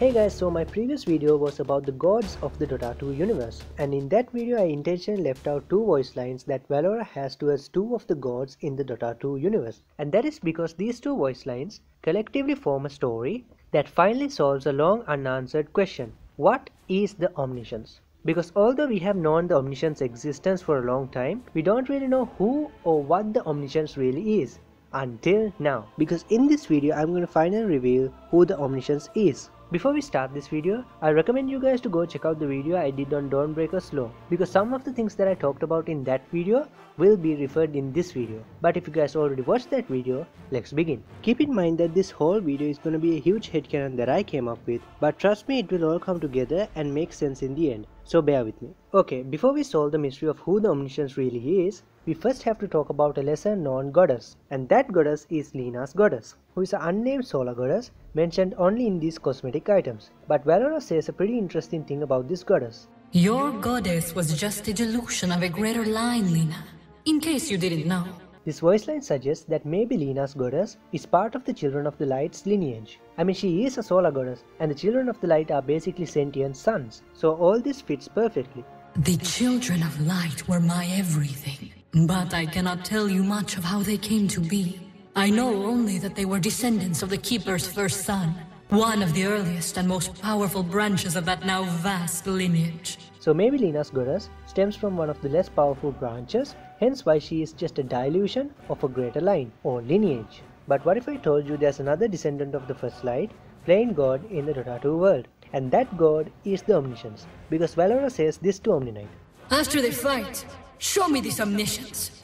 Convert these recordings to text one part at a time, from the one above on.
Hey guys, so my previous video was about the gods of the Dota 2 universe, and in that video I intentionally left out two voice lines that Valora has towards two of the gods in the Dota 2 universe. And that is because these two voice lines collectively form a story that finally solves a long unanswered question. What is the Omniscience? Because although we have known the Omniscience existence for a long time, we don't really know who or what the Omniscience really is. Until now. Because in this video I'm going to finally reveal who the Omniscience is. Before we start this video, I recommend you guys to go check out the video I did on Dawnbreaker's lore, because some of the things that I talked about in that video will be referred in this video. But if you guys already watched that video, let's begin. Keep in mind that this whole video is going to be a huge headcanon that I came up with, but trust me, it will all come together and make sense in the end, so bear with me. Okay, before we solve the mystery of who the Omniscience really is, we first have to talk about a lesser known goddess, and that goddess is Lina's goddess, who is an unnamed solar goddess mentioned only in these cosmetic items. But Valora says a pretty interesting thing about this goddess. Your goddess was just a delusion of a greater line, Lina, in case you didn't know. This voice line suggests that maybe Lina's goddess is part of the Children of the Light's lineage. I mean, she is a solar goddess, and the Children of the Light are basically sentient suns, so all this fits perfectly. The Children of Light were my everything, but I cannot tell you much of how they came to be. I know only that they were descendants of the Keeper's first son, one of the earliest and most powerful branches of that now vast lineage. So maybe Lina's goddess stems from one of the less powerful branches, hence why she is just a dilution of a greater line, or lineage. But what if I told you there's another descendant of the First Light, playing God in the Dota 2 world, and that God is the Omniscience, because Valora says this to Omniknight. After they fight, show me this Omniscience.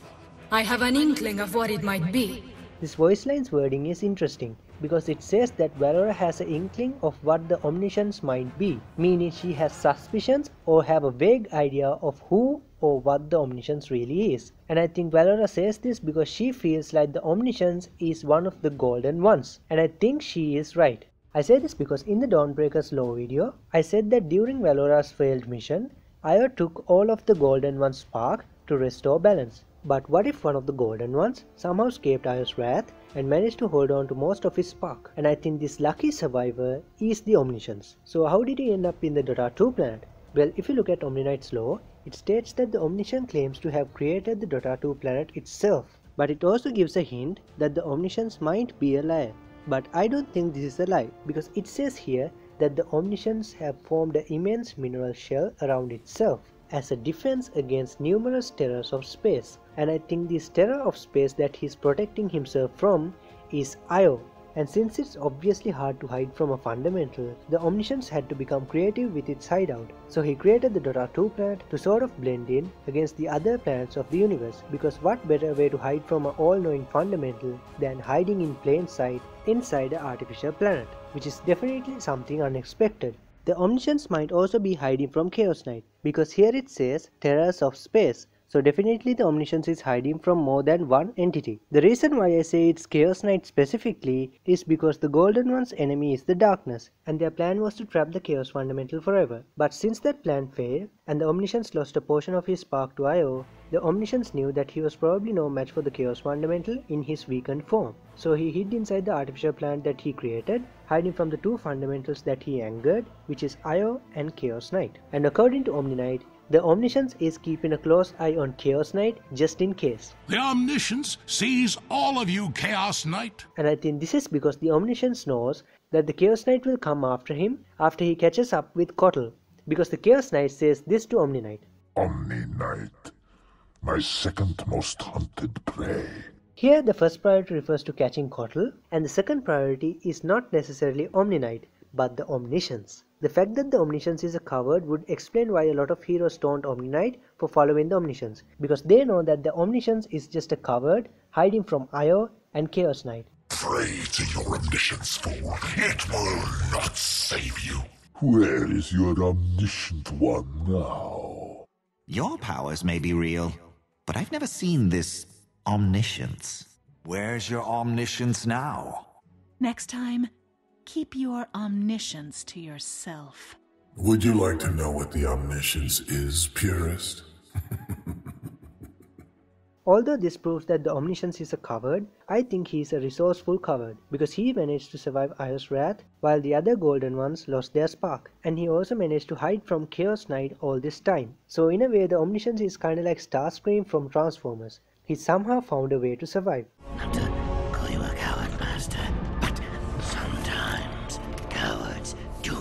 I have an inkling of what it might be. This voice line's wording is interesting, because it says that Valora has an inkling of what the Omniscience might be, meaning she has suspicions or have a vague idea of who or what the Omniscience really is. And I think Valora says this because she feels like the Omniscience is one of the golden ones, and I think she is right. I say this because in the Dawnbreaker's lore video, I said that during Valora's failed mission, Io took all of the golden one's spark to restore balance. But what if one of the golden ones somehow escaped Io's wrath and managed to hold on to most of his spark? And I think this lucky survivor is the Omniscience. So how did he end up in the Dota 2 planet? Well, if you look at Omniknight's lore, it states that the Omniscience claims to have created the Dota 2 planet itself. But it also gives a hint that the Omniscience might be a liar. But I don't think this is a lie, because it says here that the Omniscience have formed an immense mineral shell around itself as a defense against numerous terrors of space. And I think this terror of space that he's protecting himself from is Io. And since it's obviously hard to hide from a fundamental, the Omniscience had to become creative with its hideout. So he created the Dota 2 planet to sort of blend in against the other planets of the universe, because what better way to hide from an all-knowing fundamental than hiding in plain sight inside an artificial planet, which is definitely something unexpected. The Omniscience might also be hiding from Chaos Knight, because here it says terrors of space. So definitely the Omniscience is hiding from more than one entity. The reason why I say it's Chaos Knight specifically is because the Golden One's enemy is the Darkness, and their plan was to trap the Chaos Fundamental forever. But since that plan failed, and the Omniscience lost a portion of his spark to Io, the Omniscience knew that he was probably no match for the Chaos Fundamental in his weakened form. So he hid inside the artificial planet that he created, hiding from the two fundamentals that he angered, which is Io and Chaos Knight. And according to Omniknight, the Omniscience is keeping a close eye on Chaos Knight just in case. The Omniscience sees all of you, Chaos Knight. And I think this is because the Omniscience knows that the Chaos Knight will come after him after he catches up with Kotl. Because the Chaos Knight says this to Omniknight. Omniknight, my second most hunted prey. Here the first priority refers to catching Kotl, and the second priority is not necessarily Omniknight, but the Omniscience. The fact that the Omniscience is a coward would explain why a lot of heroes taunt Omniknight for following the Omniscience, because they know that the Omniscience is just a coward hiding from Io and Chaos Knight. Pray to your omniscience, fool. It will not save you. Where is your omniscient one now? Your powers may be real, but I've never seen this omniscience. Where's your omniscience now? Next time, keep your omniscience to yourself. Would you like to know what the omniscience is, purist? Although this proves that the Omniscience is a coward, I think he is a resourceful coward because he managed to survive Io's wrath while the other golden ones lost their spark, and he also managed to hide from Chaos Knight all this time. So in a way, the Omniscience is kinda like Starscream from Transformers. He somehow found a way to survive. Not to call you a coward, Master, but sometimes cowards do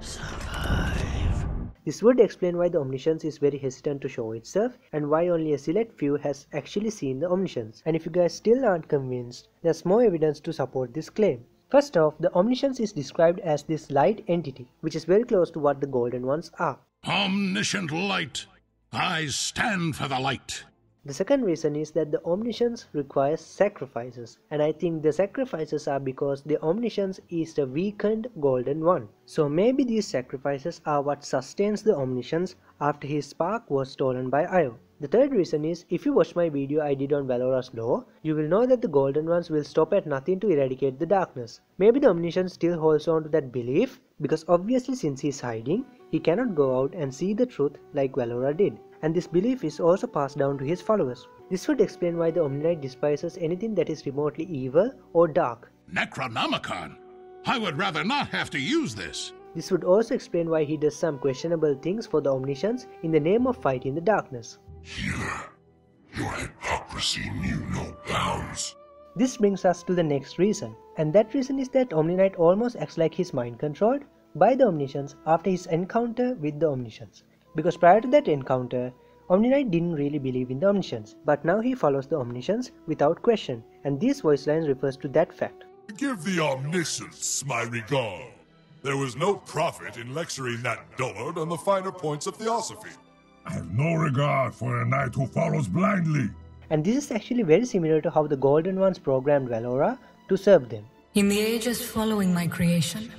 survive. This would explain why the Omniscience is very hesitant to show itself and why only a select few has actually seen the Omniscience. And if you guys still aren't convinced, there's more evidence to support this claim. First off, the Omniscience is described as this light entity, which is very close to what the Golden Ones are. Omniscient light, I stand for the light. The second reason is that the Omniscience requires sacrifices, and I think the sacrifices are because the Omniscience is the weakened Golden One. So maybe these sacrifices are what sustains the Omniscience after his spark was stolen by Io. The third reason is, if you watch my video I did on Valora's Law, you will know that the Golden Ones will stop at nothing to eradicate the darkness. Maybe the Omniscience still holds on to that belief, because obviously since he is hiding, he cannot go out and see the truth like Valora did. And this belief is also passed down to his followers. This would explain why the Omniknight despises anything that is remotely evil or dark. Necronomicon? I would rather not have to use this. This would also explain why he does some questionable things for the Omniscience in the name of fighting the darkness. Healer, your hypocrisy knew no bounds. This brings us to the next reason, and that reason is that Omniknight almost acts like he's mind controlled by the Omniscience after his encounter with the Omniscience. Because prior to that encounter, Omniknight didn't really believe in the Omniscience, but now he follows the Omniscience without question, and these voice lines refers to that fact. Give the Omniscience my regard. There was no profit in lecturing that dullard on the finer points of theosophy. I have no regard for a knight who follows blindly. And this is actually very similar to how the Golden Ones programmed Valora to serve them. In the ages following my creation,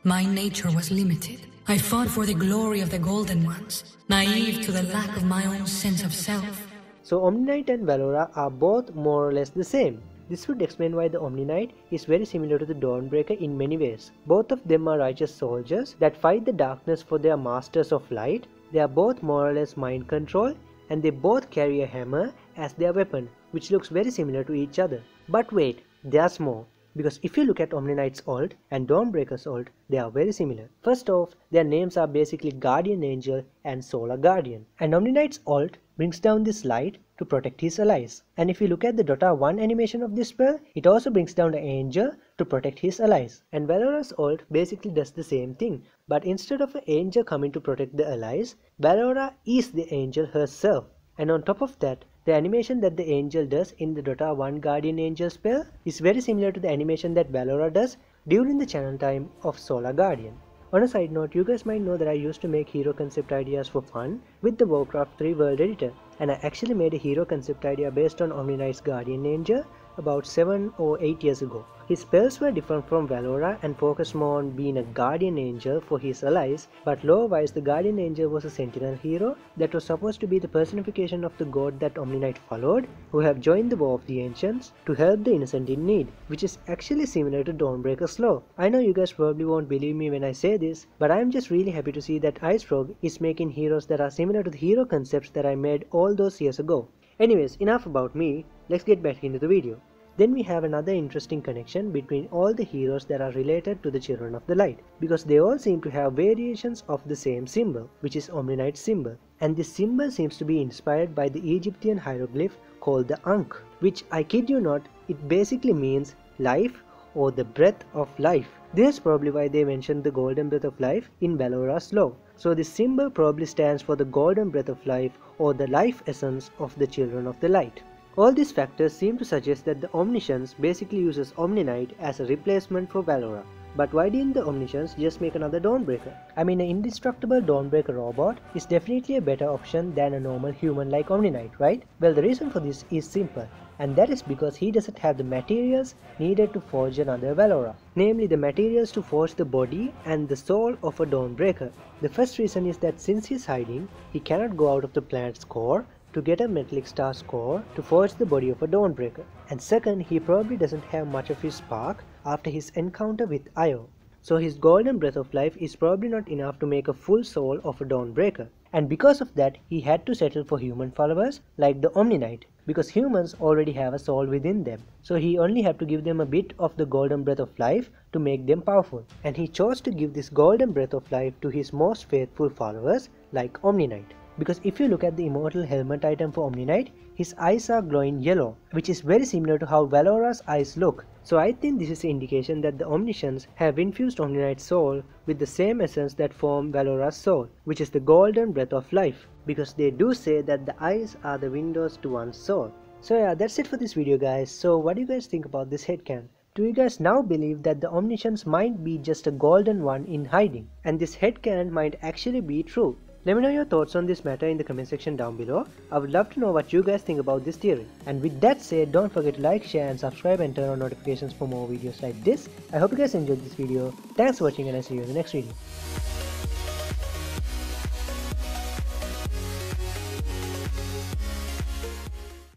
my nature was limited. I fought for the glory of the Golden Ones, naive to the lack of my own sense of self. So Omniknight and Valora are both more or less the same. This would explain why the Omniknight is very similar to the Dawnbreaker in many ways. Both of them are righteous soldiers that fight the darkness for their masters of light. They are both more or less mind controlled, and they both carry a hammer as their weapon, which looks very similar to each other. But wait, there's more. Because if you look at Omniknight's ult and Dawnbreaker's ult, they are very similar. First off, their names are basically Guardian Angel and Solar Guardian. And Omniknight's ult brings down this light to protect his allies. And if you look at the Dota 1 animation of this spell, it also brings down the angel to protect his allies. And Valora's ult basically does the same thing, but instead of an angel coming to protect the allies, Valora is the angel herself. And on top of that, the animation that the angel does in the Dota 1 Guardian Angel spell is very similar to the animation that Valora does during the channel time of Solar Guardian. On a side note, you guys might know that I used to make hero concept ideas for fun with the Warcraft 3 world editor, and I actually made a hero concept idea based on Omniknight's Guardian Angel about 7 or 8 years ago. His spells were different from Valora and focused more on being a guardian angel for his allies, but lore-wise the guardian angel was a sentinel hero that was supposed to be the personification of the god that Omniknight followed, who have joined the War of the Ancients to help the innocent in need, which is actually similar to Dawnbreaker's lore. I know you guys probably won't believe me when I say this, but I am just really happy to see that Ice Frog is making heroes that are similar to the hero concepts that I made all those years ago. Anyways, enough about me, let's get back into the video. Then we have another interesting connection between all the heroes that are related to the Children of the Light, because they all seem to have variations of the same symbol, which is Omniknight's symbol. And this symbol seems to be inspired by the Egyptian hieroglyph called the Ankh, which, I kid you not, it basically means life or the breath of life. This is probably why they mentioned the golden breath of life in Valora's lore. So this symbol probably stands for the golden breath of life or the life essence of the Children of the Light. All these factors seem to suggest that the Omniscience basically uses Omniknight as a replacement for Valora. But why didn't the Omniscience just make another Dawnbreaker? I mean, an indestructible Dawnbreaker robot is definitely a better option than a normal human like Omniknight, right? Well, the reason for this is simple, and that is because he doesn't have the materials needed to forge another Valora. Namely, the materials to forge the body and the soul of a Dawnbreaker. The first reason is that since he's hiding, he cannot go out of the planet's core to get a metallic star's core to forge the body of a Dawnbreaker. And second, he probably doesn't have much of his spark after his encounter with Io. So his golden breath of life is probably not enough to make a full soul of a Dawnbreaker. and because of that he had to settle for human followers like the Omniknight, because humans already have a soul within them, so he only had to give them a bit of the golden breath of life to make them powerful, and he chose to give this golden breath of life to his most faithful followers like Omniknight. Because if you look at the immortal helmet item for Omniknight, his eyes are glowing yellow, which is very similar to how Valora's eyes look. So I think this is an indication that the Omniscience have infused Omniknight's soul with the same essence that form Valora's soul, which is the golden breath of life, because they do say that the eyes are the windows to one's soul. So yeah, that's it for this video guys. So what do you guys think about this headcanon? Do you guys now believe that the Omniscience might be just a golden one in hiding, and this headcanon might actually be true? Let me know your thoughts on this matter in the comment section down below. I would love to know what you guys think about this theory. And with that said, don't forget to like, share and subscribe and turn on notifications for more videos like this. I hope you guys enjoyed this video. Thanks for watching and I'll see you in the next video.